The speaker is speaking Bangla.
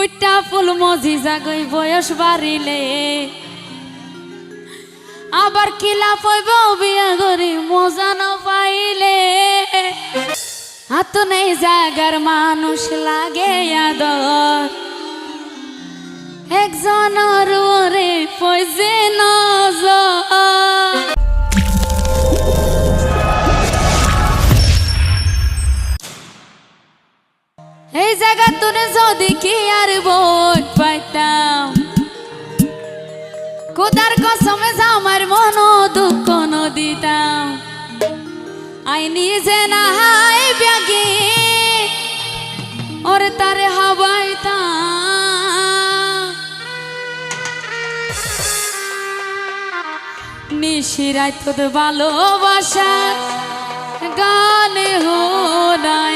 কুইটা ফুল মজি জাগই বয়স বাড়িলে আবার কিলা পইব বিয়া করি মজা না পাইলে হাত নেই জাগার মানুষ লাগে আদর একজনের ওরে পয়সে নজর এই জায়গা তুনে যদি কি আর বই পাইতাম কোদার কসমে আমার মন দুঃখ ন দিতাম আই নিজে না হাই ব্যাগে ওরে তারে হাবাইতাম নিশিরাই তোর ভালোবাসা গানে হোনাই